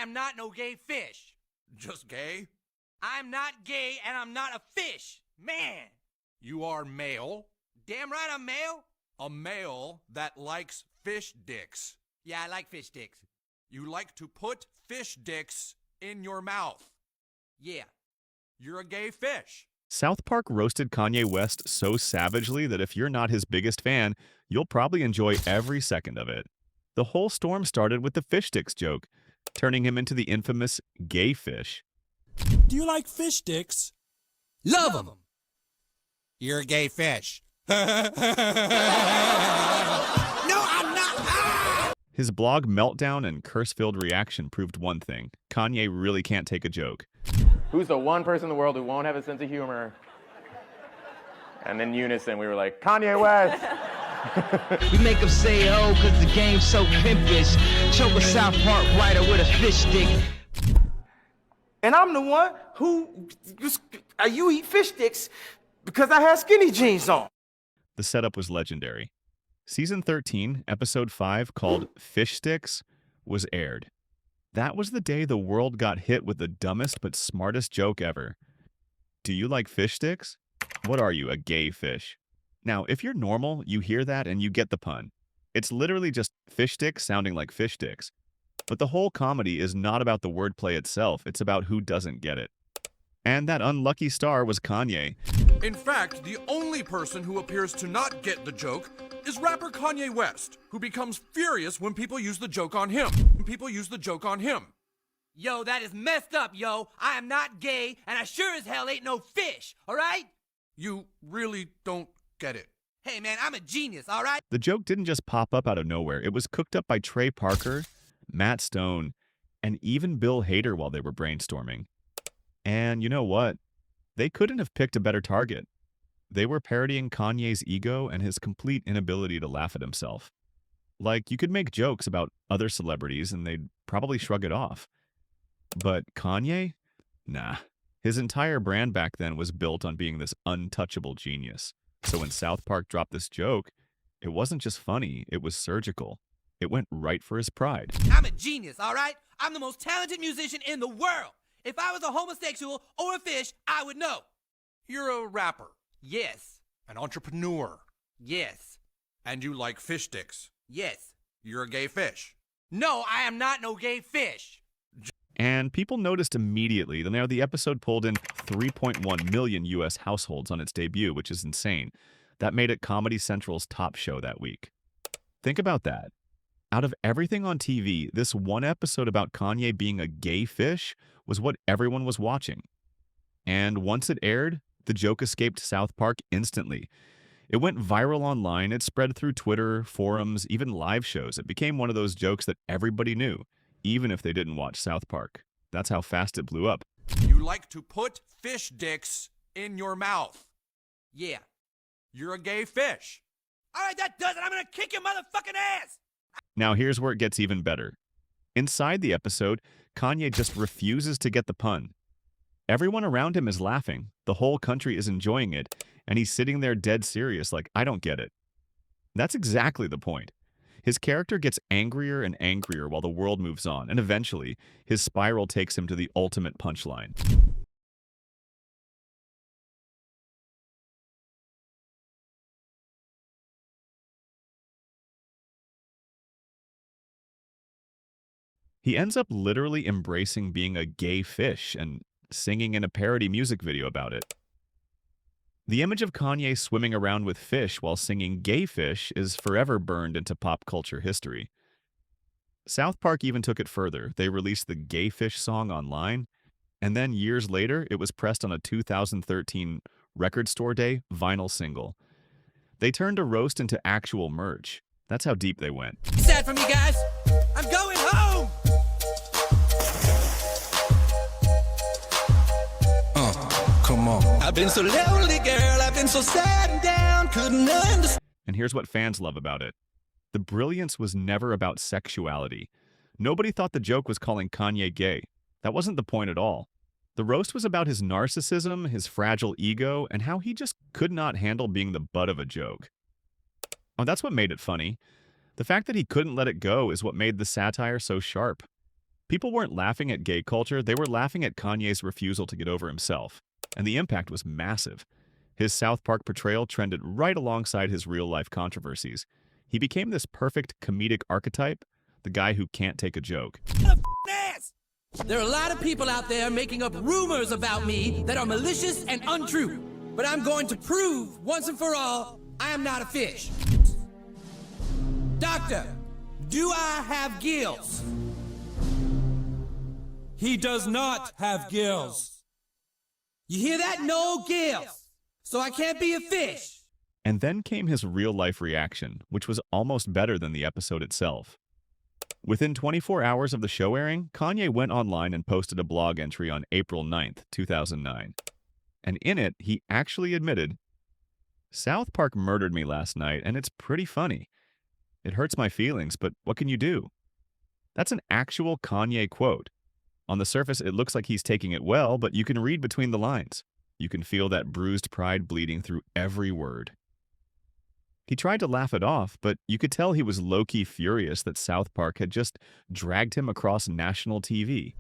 am not no gay fish. Just gay? I'm not gay and I'm not a fish. Man. You are male? Damn right I'm male. A male that likes fish dicks. Yeah, I like fish dicks. You like to put fish dicks in your mouth. Yeah. You're a gay fish. South Park roasted Kanye West so savagely that if you're not his biggest fan, you'll probably enjoy every second of it. The whole storm started with the fish sticks joke, turning him into the infamous gay fish. Do you like fish sticks? Love them. You're a gay fish. No, I'm not. Ah! His blog meltdown and curse-filled reaction proved one thing: Kanye really can't take a joke. Who's the one person in the world who won't have a sense of humor? And in unison, we were like, Kanye West. We make them say, oh, cause the game's so pimpish. Choke a South Park writer with a fish stick. And I'm the one who, you eat fish sticks because I had skinny jeans on. The setup was legendary. Season 13, Episode 5, called Fish Sticks, was aired. That was the day the world got hit with the dumbest but smartest joke ever. Do you like fish sticks? What are you, a gay fish? Now, if you're normal, you hear that and you get the pun. It's literally just fish sticks sounding like fish sticks. But the whole comedy is not about the wordplay itself, it's about who doesn't get it. And that unlucky star was Kanye. In fact, the only person who appears to not get the joke is rapper Kanye West, who becomes furious when people use the joke on him. Yo, that is messed up, yo. I am not gay, and I sure as hell ain't no fish, all right? You really don't get it. Hey, man, I'm a genius, all right? The joke didn't just pop up out of nowhere. It was cooked up by Trey Parker, Matt Stone, and even Bill Hader while they were brainstorming. And you know what? They couldn't have picked a better target. They were parodying Kanye's ego and his complete inability to laugh at himself. Like, you could make jokes about other celebrities and they'd probably shrug it off. But Kanye? Nah. His entire brand back then was built on being this untouchable genius. So when South Park dropped this joke, it wasn't just funny, it was surgical. It went right for his pride. I'm a genius, all right? I'm the most talented musician in the world. If I was a homosexual or a fish, I would know. You're a rapper. Yes. An entrepreneur. Yes. And you like fish sticks. Yes. You're a gay fish. No, I am not no gay fish. And people noticed immediately. Now, the episode pulled in 3.1 million U.S. households on its debut, which is insane. That made it Comedy Central's top show that week. Think about that. Out of everything on TV, this one episode about Kanye being a gay fish was what everyone was watching. And once it aired, the joke escaped South Park instantly. It went viral online, it spread through Twitter, forums, even live shows. It became one of those jokes that everybody knew, even if they didn't watch South Park. That's how fast it blew up. You like to put fish dicks in your mouth. Yeah. You're a gay fish. All right, that does it. I'm gonna kick your motherfucking ass. Now here's where it gets even better. Inside the episode, Kanye just refuses to get the pun. Everyone around him is laughing, the whole country is enjoying it, and he's sitting there dead serious like, I don't get it. That's exactly the point. His character gets angrier and angrier while the world moves on, and eventually, his spiral takes him to the ultimate punchline. He ends up literally embracing being a gay fish and singing in a parody music video about it. The image of Kanye swimming around with fish while singing gay fish is forever burned into pop culture history. South Park even took it further. They released the Gay Fish song online, and then years later, it was pressed on a 2013 Record Store Day vinyl single. They turned a roast into actual merch. That's how deep they went. Sad for me, guys. I'm going home. Come on. I've been so lonely, girl. I've been so sad and down. Couldn't understand. And here's what fans love about it. The brilliance was never about sexuality. Nobody thought the joke was calling Kanye gay. That wasn't the point at all. The roast was about his narcissism, his fragile ego, and how he just could not handle being the butt of a joke. Oh, that's what made it funny. The fact that he couldn't let it go is what made the satire so sharp. People weren't laughing at gay culture, they were laughing at Kanye's refusal to get over himself. And the impact was massive. His South Park portrayal trended right alongside his real-life controversies. He became this perfect comedic archetype, the guy who can't take a joke. There are a lot of people out there making up rumors about me that are malicious and untrue. But I'm going to prove, once and for all, I am not a fish. Doctor, do I have gills? He does not have gills. You hear that? No gills. So I can't be a fish. And then came his real-life reaction, which was almost better than the episode itself. Within 24 hours of the show airing, Kanye went online and posted a blog entry on April 9th, 2009. And in it, he actually admitted, "South Park murdered me last night, and it's pretty funny. It hurts my feelings, but what can you do?" That's an actual Kanye quote. On the surface, it looks like he's taking it well, but you can read between the lines. You can feel that bruised pride bleeding through every word. He tried to laugh it off, but you could tell he was low-key furious that South Park had just dragged him across national TV.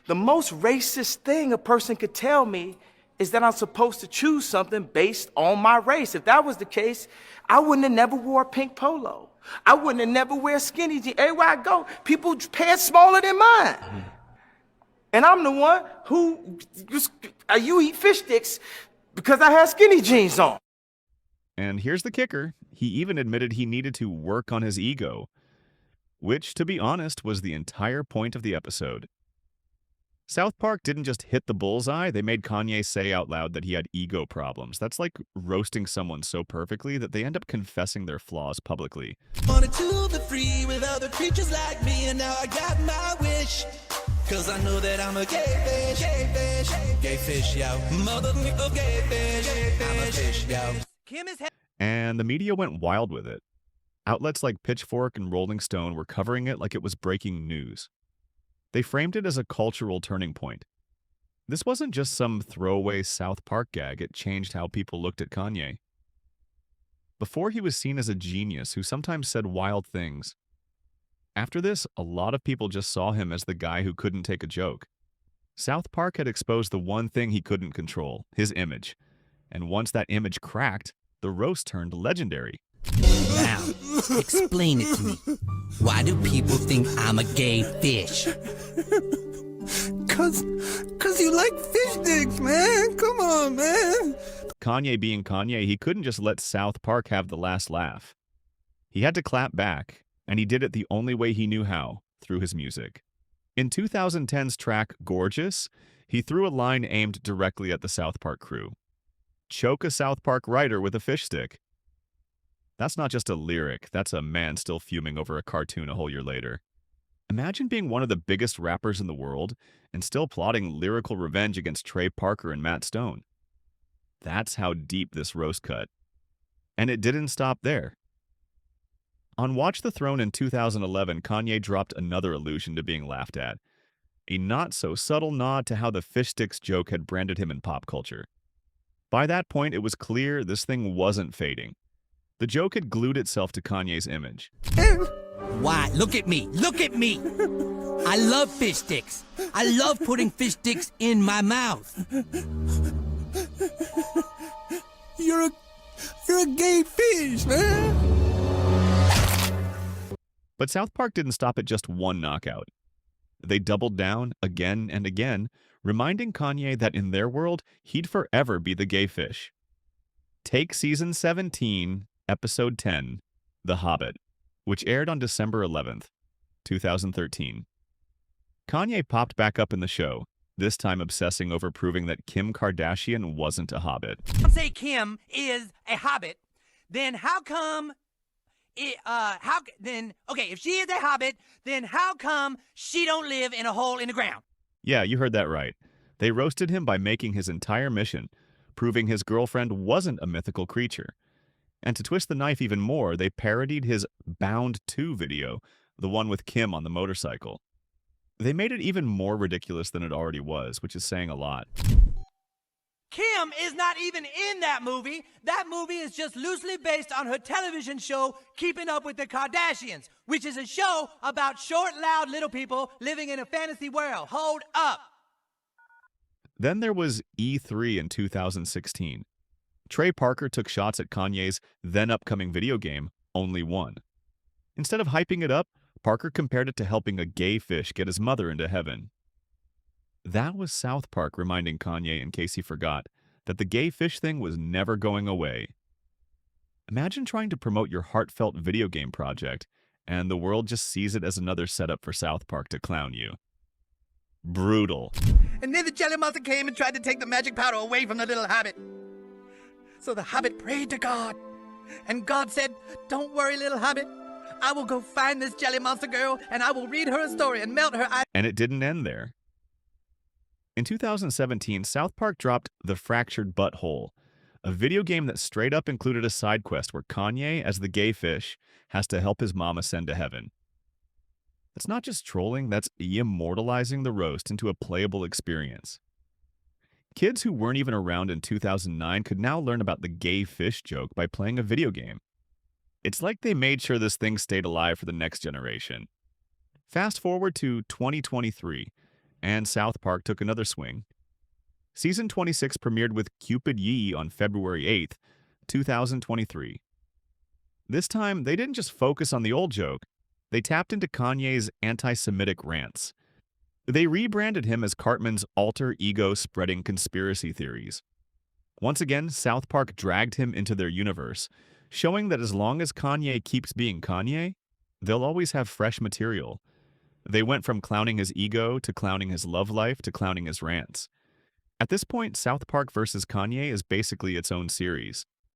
The most racist thing a person could tell me is that I'm supposed to choose something based on my race. If that was the case, I wouldn't have never wore a pink polo. I wouldn't have never wear skinny jeans. Everywhere I go, people pants smaller than mine. And I'm the one who, you eat fish sticks because I have skinny jeans on. And here's the kicker. He even admitted he needed to work on his ego, which, to be honest, was the entire point of the episode. South Park didn't just hit the bullseye, they made Kanye say out loud that he had ego problems. That's like roasting someone so perfectly that they end up confessing their flaws publicly. Wanted to be free with other creatures like me, and now I got my wish. Cause I know that I'm a gay fish, yo. Mother of gay fish, I'm a fish, yo. Kim is And the media went wild with it. Outlets like Pitchfork and Rolling Stone were covering it like it was breaking news. They framed it as a cultural turning point. This wasn't just some throwaway South Park gag, it changed how people looked at Kanye. Before, he was seen as a genius who sometimes said wild things. After this, a lot of people just saw him as the guy who couldn't take a joke. South Park had exposed the one thing he couldn't control, his image. And once that image cracked, the roast turned legendary. Now, explain it to me. Why do people think I'm a gay fish? Cause you like fish sticks, man. Come on, man. Kanye being Kanye, he couldn't just let South Park have the last laugh. He had to clap back, and he did it the only way he knew how, through his music. In 2010's track, Gorgeous, he threw a line aimed directly at the South Park crew. Choke a South Park writer with a fish stick. That's not just a lyric, that's a man still fuming over a cartoon a whole year later. Imagine being one of the biggest rappers in the world and still plotting lyrical revenge against Trey Parker and Matt Stone. That's how deep this roast cut. And it didn't stop there. On Watch the Throne in 2011, Kanye dropped another allusion to being laughed at. A not-so-subtle nod to how the fish sticks joke had branded him in pop culture. By that point, it was clear this thing wasn't fading. The joke had glued itself to Kanye's image. Why? Look at me. Look at me. I love fish sticks. I love putting fish sticks in my mouth. You're a gay fish, man. But South Park didn't stop at just one knockout. They doubled down again and again, reminding Kanye that in their world, he'd forever be the gay fish. Take Season 17, Episode 10, The Hobbit, which aired on December 11th, 2013. Kanye popped back up in the show, this time obsessing over proving that Kim Kardashian wasn't a hobbit. Say Kim is a hobbit, then how come... if she is a hobbit, then how come she don't live in a hole in the ground? Yeah, you heard that right. They roasted him by making his entire mission, proving his girlfriend wasn't a mythical creature. And to twist the knife even more, they parodied his Bound 2 video, the one with Kim on the motorcycle. They made it even more ridiculous than it already was, which is saying a lot. Kim Kim is not even in that movie. That movie is just loosely based on her television show, Keeping Up with the Kardashians, which is a show about short, loud little people living in a fantasy world. Hold up. Then there was E3 in 2016. Trey Parker took shots at Kanye's then-upcoming video game, Only One. Instead of hyping it up, Parker compared it to helping a gay fish get his mother into heaven. That was South Park reminding Kanye, in case he forgot, that the gay fish thing was never going away. Imagine trying to promote your heartfelt video game project, and the world just sees it as another setup for South Park to clown you. Brutal. And then the jelly monster came and tried to take the magic powder away from the little hobbit. So the hobbit prayed to God. And God said, "Don't worry, little hobbit. I will go find this jelly monster girl, and I will read her a story and melt her eyes." And it didn't end there. In 2017, South Park dropped The Fractured Butthole, a video game that straight up included a side quest where Kanye, as the gay fish, has to help his mom ascend to heaven. That's not just trolling, that's immortalizing the roast into a playable experience. Kids who weren't even around in 2009 could now learn about the gay fish joke by playing a video game. It's like they made sure this thing stayed alive for the next generation. Fast forward to 2023, and South Park took another swing. Season 26 premiered with Cupid Yee on February 8th, 2023. This time, they didn't just focus on the old joke, they tapped into Kanye's anti-Semitic rants. They rebranded him as Cartman's alter ego spreading conspiracy theories. Once again, South Park dragged him into their universe, showing that as long as Kanye keeps being Kanye, they'll always have fresh material. They went from clowning his ego to clowning his love life to clowning his rants. At this point, South Park vs. Kanye is basically its own series.